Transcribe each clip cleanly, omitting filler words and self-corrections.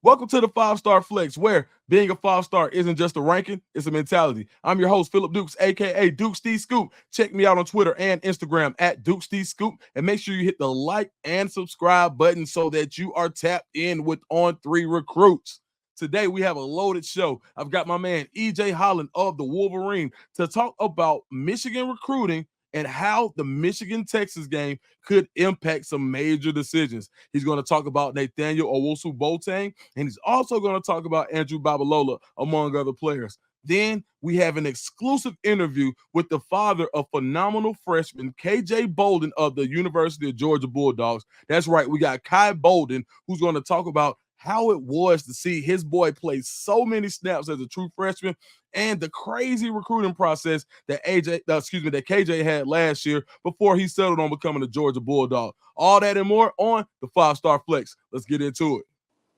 Welcome to the Five Star Flex, where being a five-star isn't just a ranking, it's a mentality. I'm your host, Phillip Dukes, aka Dukes D Scoop. Check me out on Twitter and Instagram at Dukes D Scoop, and make sure you hit the like and subscribe button so that you are tapped in with On Three Recruits. Today we have a loaded show. I've got my man EJ Holland of the Wolverine to talk about Michigan recruiting and how the Michigan-Texas game could impact some major decisions. He's going to talk about Nathaniel Owusu-Boateng, and he's also going to talk about Andrew Babalola, among other players. Then we have an exclusive interview with the father of phenomenal freshman KJ Bolden of the University of Georgia Bulldogs. That's right, we got KJ Bolden, who's going to talk about how it was to see his boy play so many snaps as a true freshman, and the crazy recruiting process that that KJ had last year before he settled on becoming a Georgia Bulldog. All that and more on the Five Star Flex. Let's get into it.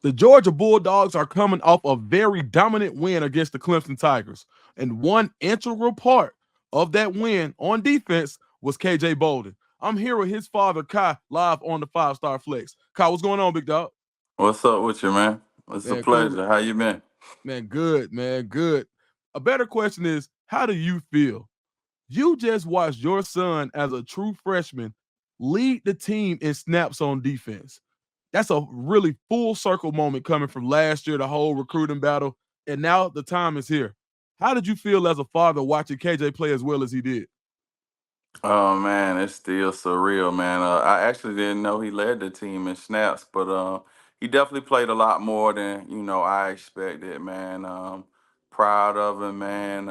The Georgia Bulldogs are coming off a very dominant win against the Clemson Tigers, and one integral part of that win on defense was KJ Bolden. I'm here with his father, Kai, live on the Five Star Flex. Kai, what's going on, big dog? What's up with you, man? It's a Man, cool. pleasure. How you been? Man, good, man, good. A better question is, how do you feel? You just watched your son as a true freshman lead the team in snaps on defense. That's a really full circle moment coming from last year, the whole recruiting battle, and now the time is here. How did you feel as a father watching KJ play as well as he did? Oh man, it's still surreal, man. I actually didn't know he led the team in snaps, but he definitely played a lot more than I expected, man. Proud of him, man.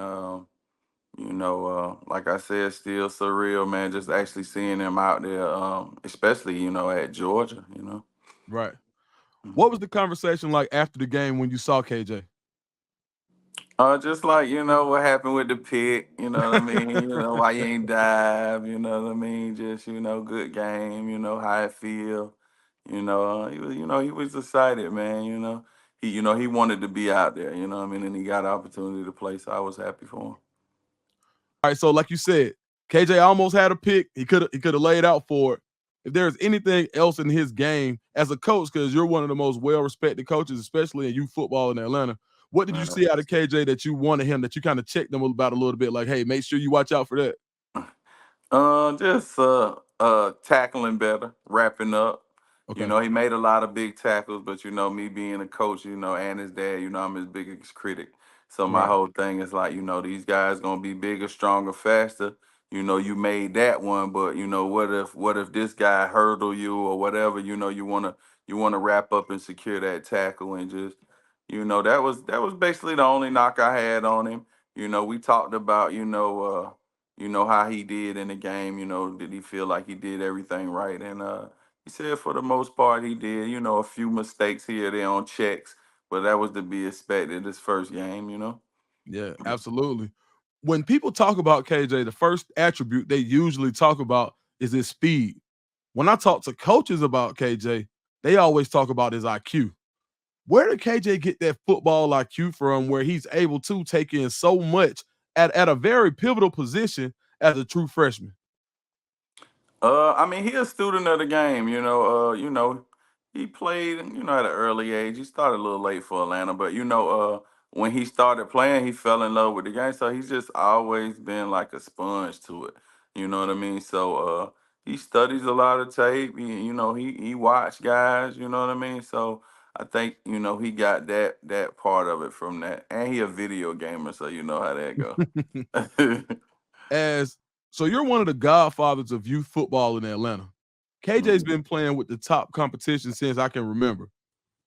Like I said, still surreal, man. Just actually seeing him out there, especially at Georgia. Right. Mhm. What was the conversation like after the game when you saw KJ? Just like, what happened with the pick, you know what I mean? Why you ain't dive, you know what I mean? Just, good game, how it feel. He was excited, man, He wanted to be out there, you know what I mean? And he got an opportunity to play, so I was happy for him. All right, so like you said, KJ almost had a pick. He could have laid out for it. If there's anything else in his game as a coach, because you're one of the most well-respected coaches, especially in youth football in Atlanta, what did you Right. see out of KJ that you wanted him, that you kind of checked him about a little bit? Like, hey, make sure you watch out for that. Just tackling better, wrapping up. Okay. He made a lot of big tackles, but me being a coach, and his dad, I'm his biggest critic. So my Right. whole thing is like, these guys gonna be bigger, stronger, faster. You made that one, but what if this guy hurdle you or whatever, you wanna wrap up and secure that tackle and just, that was basically the only knock I had on him. We talked about, how he did in the game. Did he feel like he did everything right? And he said for the most part he did. A few mistakes here or there on checks, but that was to be expected this first game. Yeah, absolutely. When people talk about KJ, the first attribute they usually talk about is his speed. When I talk to coaches about KJ, they always talk about his IQ. Where did KJ get that football IQ from where he's able to take in so much at a very pivotal position as a true freshman? I mean, he a student of the game. He played, at an early age. He started a little late for Atlanta, but when he started playing, he fell in love with the game. So he's just always been like a sponge to it. You know what I mean? So he studies a lot of tape. He watched guys. You know what I mean? So I think he got that part of it from that, and he a video gamer, so you know how that go. As so you're one of the godfathers of youth football in Atlanta. KJ's Mhm. been playing with the top competition since I can remember.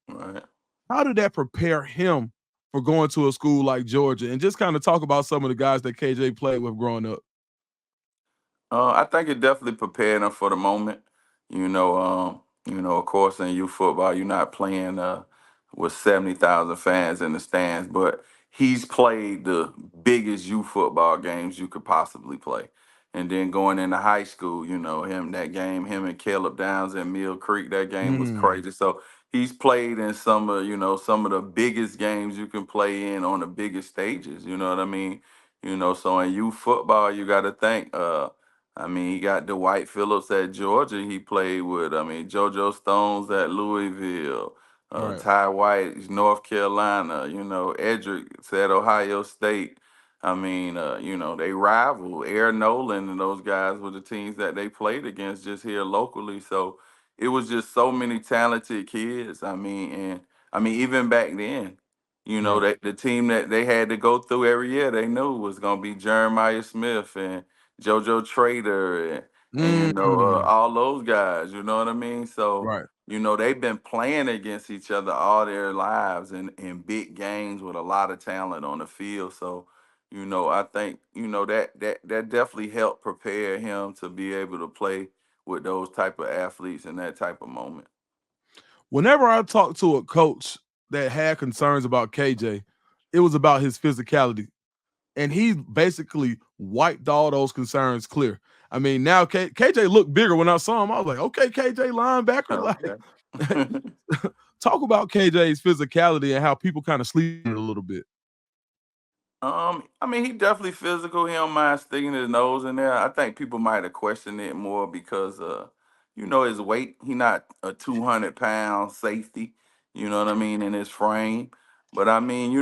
Right. How did that prepare him for going to a school like Georgia? And just kind of talk about some of the guys that KJ played with growing up. I think it definitely prepared him for the moment. Of course, in youth football, you're not playing with 70,000 fans in the stands, but he's played the biggest youth football games you could possibly play. And then going into high school, him and Caleb Downs in Mill Creek, that game was Mm, crazy. So he's played in some of the biggest games you can play in on the biggest stages. You know what I mean? So in youth football, you got to think. I mean, he got Dwight Phillips at Georgia. He played with, JoJo Stones at Louisville. Right. Ty White is North Carolina. Edric said Ohio State. I mean, they rival. Air Nolan and those guys were the teams that they played against just here locally. So it was just so many talented kids. I mean, even back then, Right. that the team that they had to go through every year, they knew was gonna be Jeremiah Smith and JoJo Trader and Mm. all those guys. You know what I mean? So Right. they've been playing against each other all their lives in big games with a lot of talent on the field. So, I think, that definitely helped prepare him to be able to play with those type of athletes in that type of moment. Whenever I talked to a coach that had concerns about KJ, it was about his physicality. And he basically wiped all those concerns clear. I mean, now KJ looked bigger when I saw him. I was like, okay, KJ linebacker. Okay. Like, talk about KJ's physicality and how people kind of sleep on it a little bit. I mean, he definitely physical. He don't mind sticking his nose in there. I think people might have questioned it more because, his weight. He not a 200-pound safety. You know what I mean, in his frame. But I mean,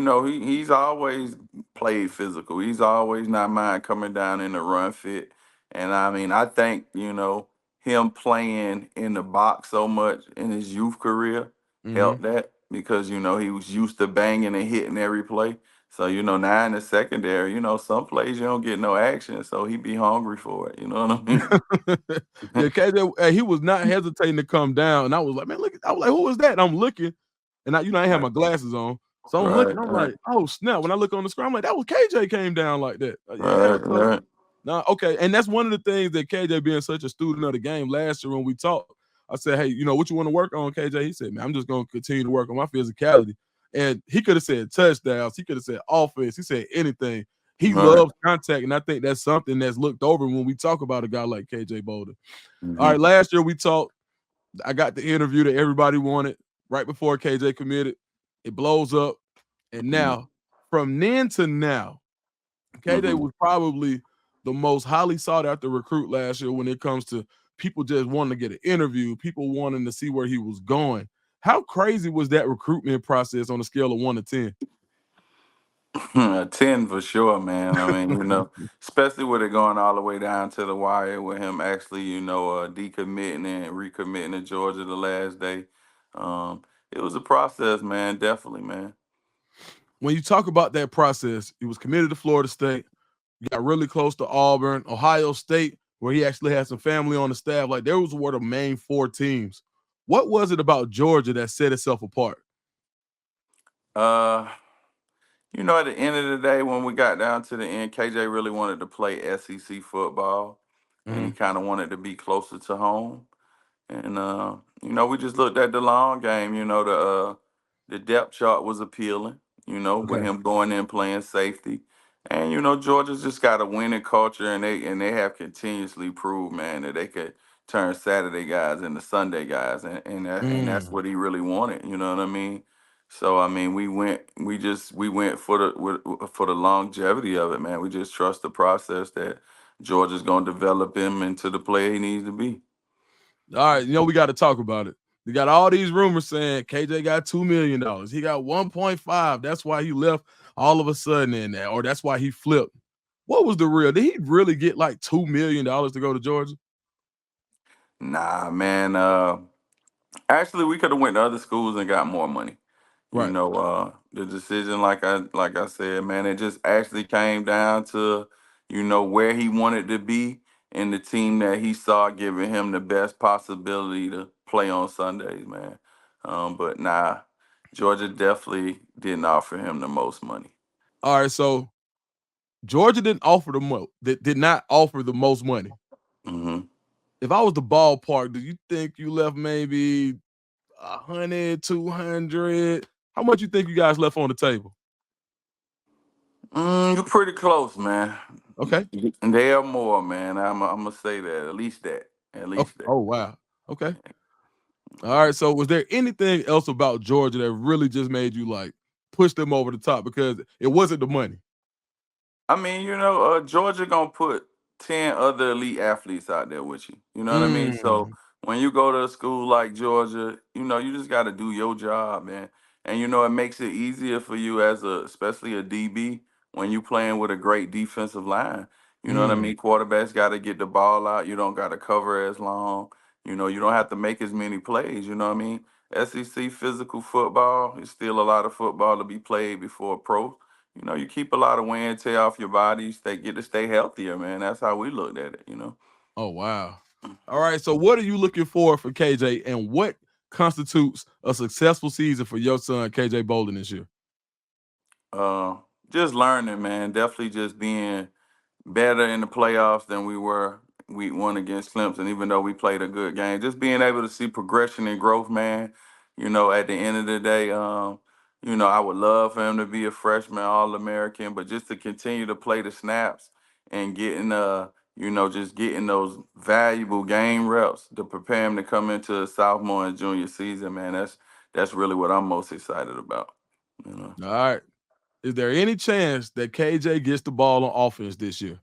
he's always played physical. He's always not mind coming down in the run fit. And I mean, I think him playing in the box so much in his youth career Mhm. helped that because he was used to banging and hitting every play. So, now in the secondary, some plays you don't get no action, so he be hungry for it. You know what I mean? Yeah, KJ, he was not hesitating to come down. And I was like, man, look, I was like, who is that? And I'm looking, and I ain't have Right, my glasses on. So I'm looking, right, I'm right, like, oh snap. When I look on the screen, I'm like, that was KJ came down like that. Yeah. right, So right. no, okay. And that's one of the things that KJ being such a student of the game last year when we talked. I said, hey, what you want to work on, KJ? He said, man, I'm just gonna continue to work on my physicality. And he could have said touchdowns, he could have said offense, he said anything. He Right. loves contact, and I think that's something that's looked over when we talk about a guy like KJ Bolden. All Mm-hmm. right, last year we talked. I got the interview that everybody wanted right before KJ committed. It blows up, and now from then to now, KJ Mm-hmm. was probably the most highly sought after recruit last year when it comes to people just wanting to get an interview, people wanting to see where he was going. How crazy was that recruitment process on a scale of 1 to 10? A 10 for sure, man. I mean, especially with it going all the way down to the wire with him actually, decommitting and recommitting to Georgia the last day. It was a process, man. Definitely, man. When you talk about that process, he was committed to Florida State, got really close to Auburn, Ohio State, where he actually had some family on the staff. Like there was were the main four teams. What was it about Georgia that set itself apart? Uh, at the end of the day, when we got down to the end, KJ really wanted to play SEC football, and he Mhm. kind of wanted to be closer to home. And we just looked at the long game. The depth chart was appealing. With Okay. him going in playing safety, and Georgia's just got a winning culture, and they have continuously proved, man, that they could turn Saturday guys into Sunday guys, and that's Mm. what he really wanted. You know what I mean? So I mean, we went for the longevity of it, man. We just trust the process that Georgia's gonna develop him into the player he needs to be. All right, we got to talk about it. We got all these rumors saying KJ got $2 million. He got 1.5. That's why he left all of a sudden in there, or that's why he flipped. What was the real? Did he really get like $2 million to go to Georgia? Nah, man. Actually, we could have went to other schools and got more money. Right. The decision, like I said, man, it just actually came down to, where he wanted to be and the team that he saw giving him the best possibility to play on Sundays, man. But nah, Georgia definitely didn't offer him the most money. All right. So Georgia didn't offer the most. Did not offer the most money. Hmm. If I was the ballpark, do you think you left maybe 100, 200? How much you think you guys left on the table? You're pretty close, man. Okay. There are more, man. I'm gonna say that. At least that. At Okay. least that. Oh wow. Okay. All right. So was there anything else about Georgia that really just made you like push them over the top because it wasn't the money? I mean, Georgia gonna put 10 other elite athletes out there with you. You know what I mean? So Mm. when you go to a school like Georgia, you just got to do your job, man. And it makes it easier for you especially a DB when you playing with a great defensive line. You know what I Mm. mean? Quarterbacks got to get the ball out. You don't got to cover as long. You don't have to make as many plays. You know what I mean? SEC physical football is still a lot of football to be played before pro. You keep a lot of wear and tear off your body. Get to stay healthier, man. That's how we looked at it. Oh, wow. All right. So, what are you looking for KJ, and what constitutes a successful season for your son, KJ Bolden, this year? Uh, just learning, man. Definitely just being better in the playoffs than we were week one against Clemson, even though we played a good game. Just being able to see progression and growth, man. At the end of the day, I would love for him to be a freshman All-American, but just to continue to play the snaps and just getting those valuable game reps to prepare him to come into a sophomore and junior season, man. That's really what I'm most excited about. All right. Is there any chance that KJ gets the ball on offense this year?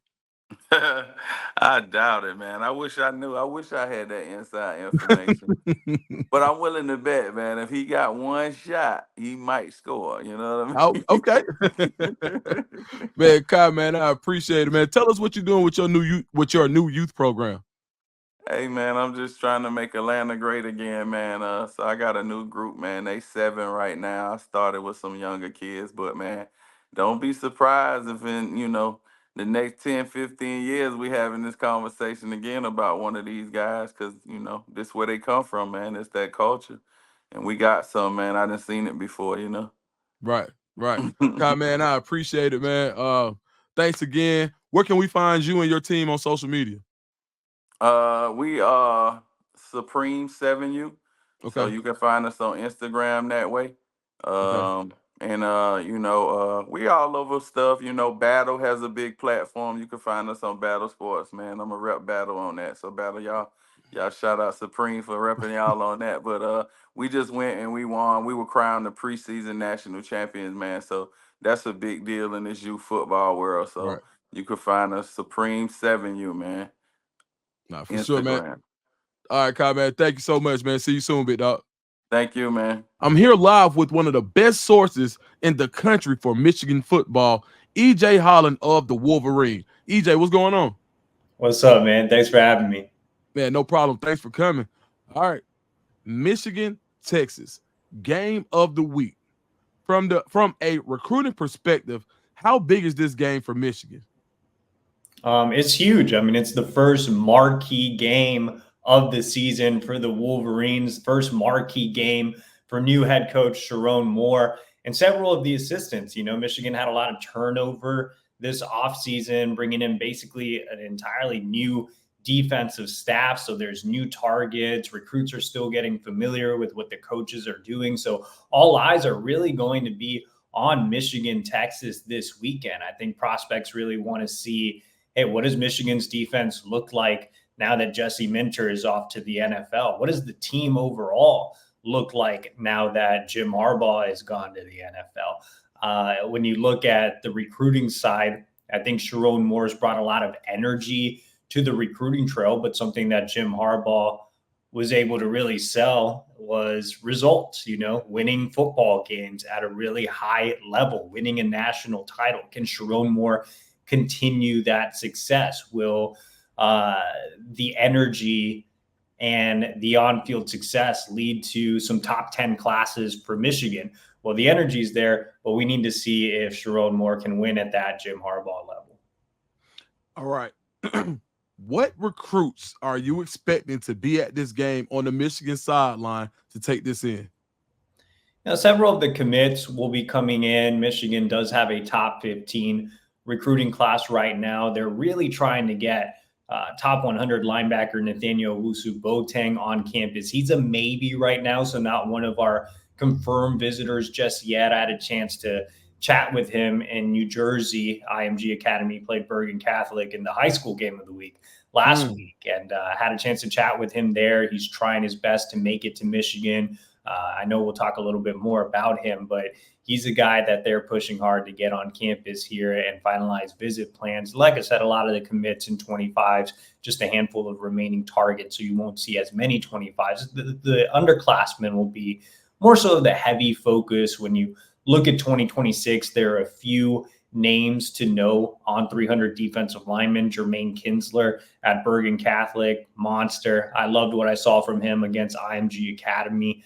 I doubt it, man. I wish I knew. I wish I had that inside information. But I'm willing to bet, man. If he got one shot, he might score. You know what Oh, okay. I mean? Man, Kai, man, I appreciate it, man. Tell us what you're doing with your new youth program. Hey, man, I'm just trying to make Atlanta great again, man. So I got a new group, man. They 7 right now. I started with some younger kids, but man, don't be surprised if in the next 10, 15 years we having this conversation again about one of these guys, because this where they come from, man. It's that culture, and we got some, man. I done seen it before. Right, right. Kai, man, I appreciate it, man. Thanks again. Where can we find you and your team on social media? We are Supreme 7U. So Okay, you can find us on Instagram that way. okay, And we all over stuff. Battle has a big platform. You can find us on Battle Sports, man. I'm a rep Battle on that. So Battle, y'all shout out Supreme for repping y'all on that. But we just went and we won. We were crowned the preseason national champions, man. So that's a big deal in this youth football world. So right. you can find us Supreme 7U, man. Nah, for sure, man. Instagram. All right, Kai, man. Thank you so much, man. See you soon, big dog. Thank you, man. I'm here live with one of the best sources in the country for Michigan football, EJ Holland of the Wolverine. EJ, what's going on? What's up, man? Thanks for having me. Man, no problem. Thanks for coming. All right. Michigan, Texas, game of the week. From a recruiting perspective, how big is this game for Michigan? It's huge. I mean, it's the first marquee game of the season for the Wolverines, first marquee game for new head coach Sharon Moore and several of the assistants. Michigan had a lot of turnover this offseason, bringing in basically an entirely new defensive staff. So there's new targets. Recruits are still getting familiar with what the coaches are doing. So all eyes are really going to be on Michigan, Texas this weekend. I think prospects really want to see, hey, what does Michigan's defense look like now that Jesse Minter is off to the NFL? What does the team overall look like now that Jim Harbaugh has gone to the NFL? When you look at the recruiting side, I think Sharon Moore's brought a lot of energy to the recruiting trail, but something that Jim Harbaugh was able to really sell was results, winning football games at a really high level, winning a national title. Can Sharon Moore continue that success? Will the energy and the on-field success lead to some top 10 classes for Michigan? Well, the energy is there, but we need to see if Sharon Moore can win at that Jim Harbaugh level. All right. What recruits are you expecting to be at this game on the Michigan sideline to take this in? Now, several of the commits will be coming in. Michigan does have a top 15 recruiting class right now. They're really trying to get top 100 linebacker Nathaniel Owusu-Boateng on campus. He's a maybe right now, so not one of our confirmed visitors just yet. I had a chance to chat with him in New Jersey. IMG Academy played Bergen Catholic in the high school game of the week last week, and had a chance to chat with him there. He's trying his best to make it to Michigan. I know we'll talk a little bit more about him, but he's a guy that they're pushing hard to get on campus here and finalize visit plans. Like I said, a lot of the commits in 25s, just a handful of remaining targets, so you won't see as many 25s. The underclassmen will be more so the heavy focus. When you look at 2026, there are a few names to know on 300 defensive linemen. Jermaine Kinsler at Bergen Catholic, monster. I loved what I saw from him against IMG Academy.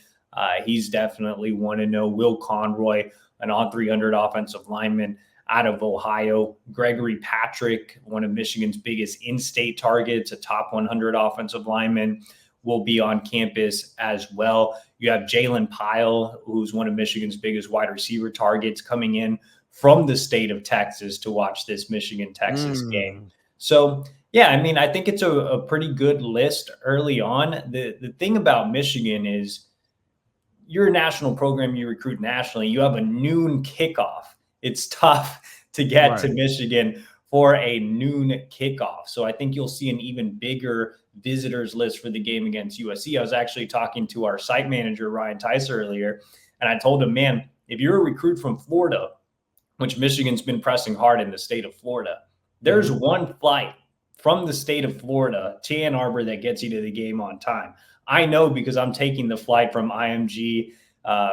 He's definitely one to know. Will Conroy, an on 300 offensive lineman out of Ohio. Gregory Patrick, one of Michigan's biggest in-state targets, a top 100 offensive lineman, will be on campus as well. You have Jalen Pyle, who's one of Michigan's biggest wide receiver targets, coming in from the state of Texas to watch this Michigan-Texas game. So, yeah, I mean, I think it's a pretty good list early on. The thing about Michigan is you're a national program, you recruit nationally, you have a noon kickoff. It's tough to get to Michigan for a noon kickoff. So I think you'll see an even bigger visitors list for the game against USC. I was actually talking to our site manager, Ryan Tice, earlier, and I told him, man, if you're a recruit from Florida, which Michigan's been pressing hard in the state of Florida, there's one flight from the state of Florida to Ann Arbor that gets you to the game on time. I know because I'm taking the flight from IMG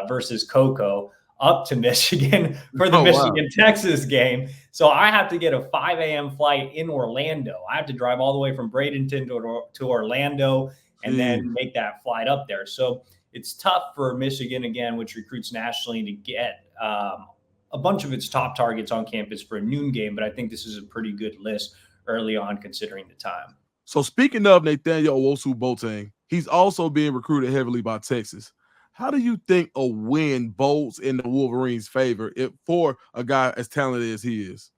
versus Coco up to Michigan for the Michigan-Texas game. So I have to get a 5 a.m. flight in Orlando. I have to drive all the way from Bradenton to Orlando and then make that flight up there. So it's tough for Michigan, again, which recruits nationally, to get a bunch of its top targets on campus for a noon game. But I think this is a pretty good list early on considering the time. So speaking of Nathaniel Owusu-Boateng, he's also being recruited heavily by Texas. How do you think a win bodes in the Wolverines' favor for a guy as talented as he is?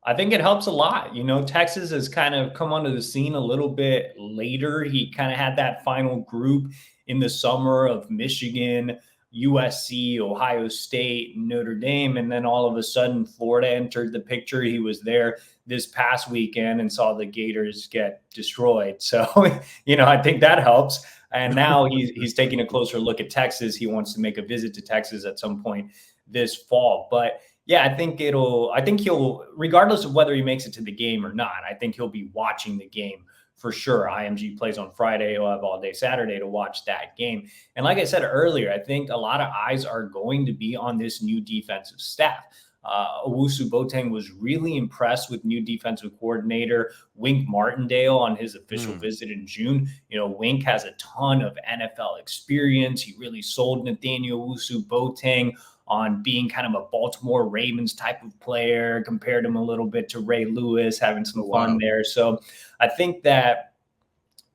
I think it helps a lot. You know, Texas has kind of come onto the scene a little bit later. He kind of had that final group in the summer of Michigan, USC, Ohio State, Notre Dame, and then all of a sudden Florida entered the picture. He was there this past weekend and saw the Gators get destroyed. So, you know, I think that helps. And now he's taking a closer look at Texas. He wants to make a visit to Texas at some point this fall. But yeah, I think he'll, regardless of whether he makes it to the game or not, I think he'll be watching the game for sure. IMG plays on Friday. He'll have all day Saturday to watch that game. And like I said earlier, I think a lot of eyes are going to be on this new defensive staff. Owusu-Boateng was really impressed with new defensive coordinator Wink Martindale on his official visit in June. You know, Wink has a ton of NFL experience. He really sold Nathaniel Owusu-Boateng on being kind of a Baltimore Ravens type of player, compared him a little bit to Ray Lewis, having some fun there. So I think that,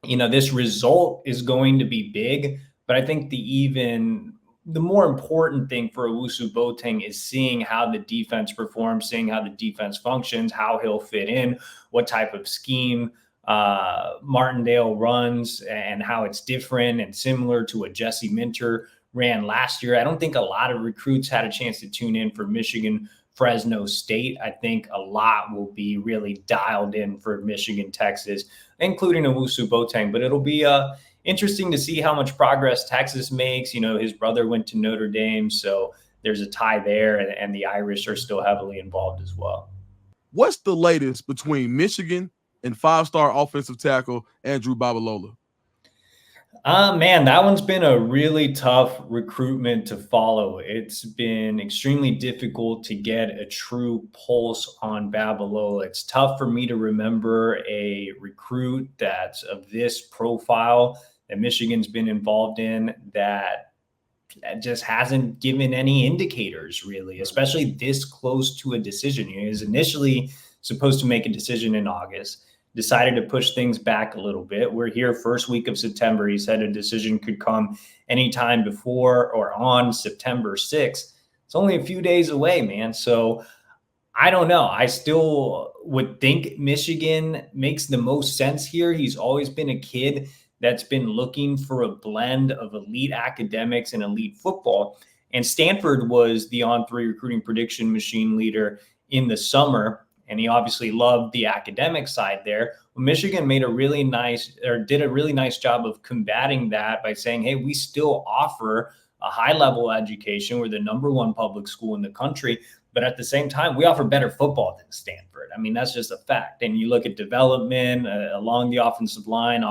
you know, this result is going to be big, but I think the more important thing for Owusu-Boateng is seeing how the defense performs, seeing how the defense functions, how he'll fit in, what type of scheme Martindale runs, and how it's different and similar to what Jesse Minter ran last year. I don't think a lot of recruits had a chance to tune in for Michigan, Fresno State. I think a lot will be really dialed in for Michigan, Texas, including Owusu-Boateng, but it'll be interesting to see how much progress Texas makes. You know, his brother went to Notre Dame, so there's a tie there, and the Irish are still heavily involved as well. What's the latest between Michigan and five-star offensive tackle Andrew Babalola? Man, that one's been a really tough recruitment to follow. It's been extremely difficult to get a true pulse on Babalola. It's tough for me to remember a recruit that's of this profile that Michigan's been involved in that just hasn't given any indicators, really, especially this close to a decision. He was initially supposed to make a decision in August, decided to push things back a little bit. We're here first week of September. He said a decision could come anytime before or on September 6th. It's only a few days away, man. So I don't know. I still would think Michigan makes the most sense here. He's always been a kid that's been looking for a blend of elite academics and elite football. And Stanford was the on-3 recruiting prediction machine leader in the summer. And he obviously loved the academic side there. Well, Michigan did a really nice job of combating that by saying, hey, we still offer a high level education. We're the #1 public school in the country. But at the same time, we offer better football than Stanford. I mean, that's just a fact. And you look at development along the offensive line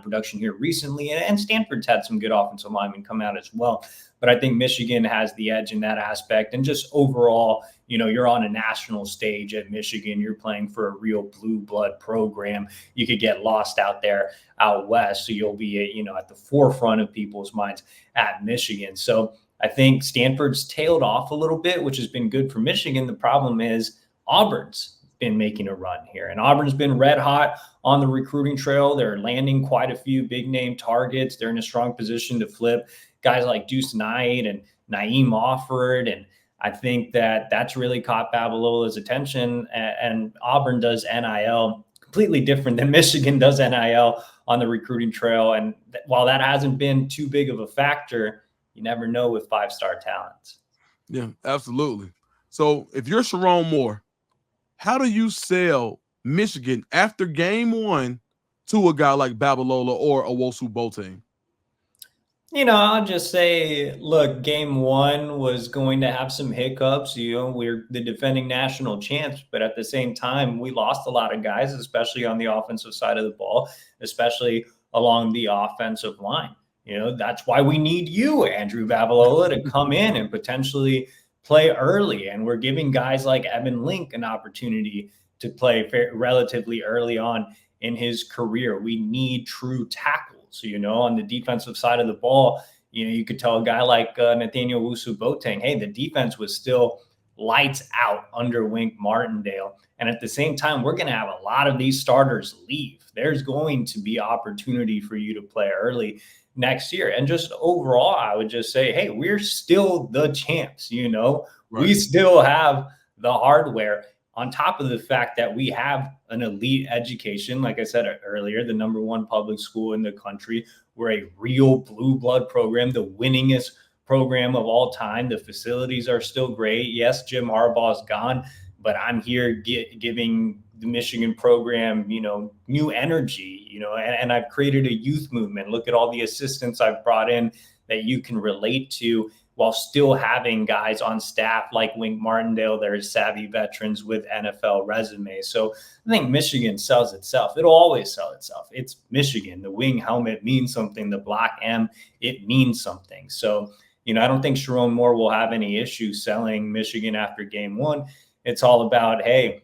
production here recently, and Stanford's had some good offensive linemen come out as well. But I think Michigan has the edge in that aspect. And just overall, you're on a national stage at Michigan. You're playing for a real blue blood program. You could get lost out there out west. So you'll be, at the forefront of people's minds at Michigan. So I think Stanford's tailed off a little bit, which has been good for Michigan. The problem is Auburn's been making a run here, and Auburn's been red hot on the recruiting trail. They're landing quite a few big name targets. They're in a strong position to flip guys like Deuce Knight and Naeem Offord. And I think that that's really caught Babalola's attention, and Auburn does NIL completely different than Michigan does NIL on the recruiting trail. And while that hasn't been too big of a factor, you never know with 5-star talents. Yeah, absolutely. So if you're Sharon Moore, how do you sell Michigan after game 1 to a guy like Babalola or Owosu Boateng? I'll just say, look, game 1 was going to have some hiccups. We're the defending national champs, but at the same time, we lost a lot of guys, especially on the offensive side of the ball, especially along the offensive line. That's why we need you, Andrew Babalola, to come in and potentially play early. And we're giving guys like Evan Link an opportunity to play relatively early on in his career. We need true tackles, on the defensive side of the ball. You could tell a guy like Nathaniel Wusu-Boateng, hey, the defense was still lights out under Wink Martindale. And at the same time, we're going to have a lot of these starters leave. There's going to be opportunity for you to play early next year. And just overall, I would just say, hey, we're still the champs, Right. We still have the hardware, on top of the fact that we have an elite education. Like I said earlier, the #1 public school in the country. We're a real blue blood program, the winningest program of all time. The facilities are still great. Yes, Jim Harbaugh's gone, but I'm here giving the Michigan program, new energy, and I've created a youth movement. Look at all the assistants I've brought in that you can relate to, while still having guys on staff like Wink Martindale. There's savvy veterans with NFL resumes. So I think Michigan sells itself. It'll always sell itself. It's Michigan. The wing helmet means something. The black M, it means something. So, I don't think Sharon Moore will have any issue selling Michigan after game 1. It's all about, hey,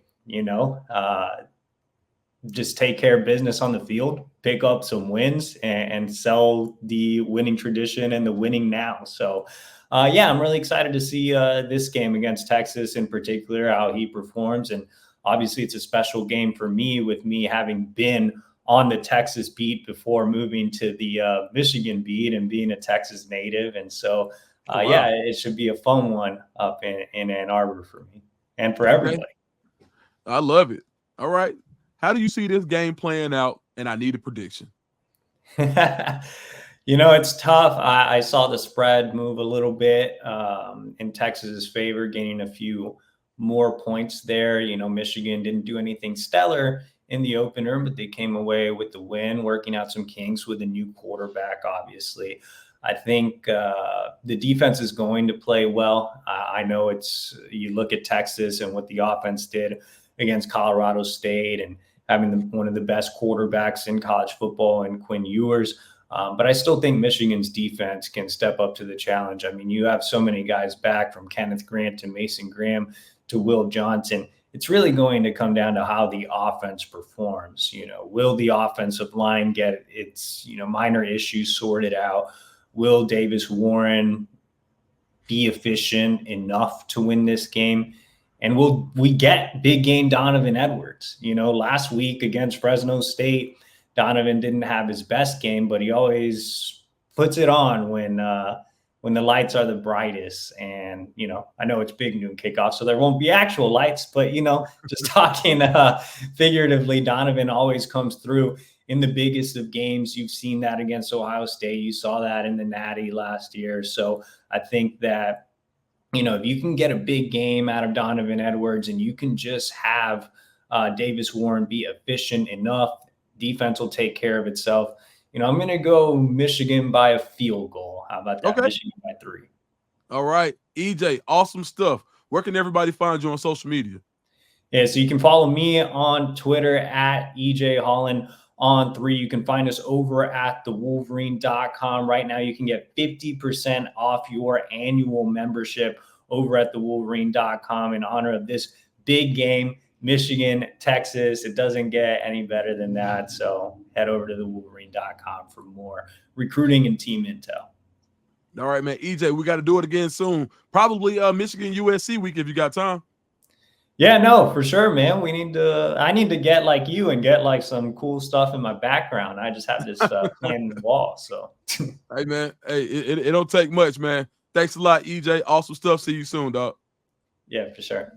just take care of business on the field, pick up some wins, and sell the winning tradition and the winning now. So, I'm really excited to see this game against Texas in particular, how he performs. And obviously it's a special game for me, with me having been on the Texas beat before moving to the Michigan beat and being a Texas native. And so, it should be a fun one up in Ann Arbor for me and for everybody. I love it. All right. How do you see this game playing out? And I need a prediction. It's tough. I saw the spread move a little bit in Texas's favor, gaining a few more points there. Michigan didn't do anything stellar in the opener, but they came away with the win, working out some kinks with a new quarterback, obviously. I think the defense is going to play well. I know you look at Texas and what the offense did against Colorado State, and having one of the best quarterbacks in college football in Quinn Ewers. But I still think Michigan's defense can step up to the challenge. I mean, you have so many guys back, from Kenneth Grant to Mason Graham to Will Johnson. It's really going to come down to how the offense performs. Will the offensive line get its, minor issues sorted out? Will Davis Warren be efficient enough to win this game? And will we get big game Donovan Edwards? Last week against Fresno State, Donovan didn't have his best game, but he always puts it on when the lights are the brightest. And, I know it's big noon kickoff, so there won't be actual lights, but, just talking figuratively, Donovan always comes through in the biggest of games. You've seen that against Ohio State. You saw that in the Natty last year. So I think that you know, if you can get a big game out of Donovan Edwards and you can just have Davis Warren be efficient enough, defense will take care of itself. You know, I'm going to go Michigan by a field goal. How about that? Okay. Michigan by 3. All right. EJ, awesome stuff. Where can everybody find you on social media? Yeah, so you can follow me on Twitter at EJ Holland on 3. You can find us over at thewolverine.com. Right now, you can get 50% off your annual membership over at thewolverine.com in honor of this big game, Michigan, Texas. It doesn't get any better than that. So head over to thewolverine.com for more recruiting and team intel. All right, man. EJ, we got to do it again soon. Probably Michigan USC week if you got time. Yeah, no, for sure, man. I need to get like you and get like some cool stuff in my background. I just have this plain wall. So, hey, man. Hey, it don't take much, man. Thanks a lot, EJ. Awesome stuff. See you soon, dog. Yeah, for sure.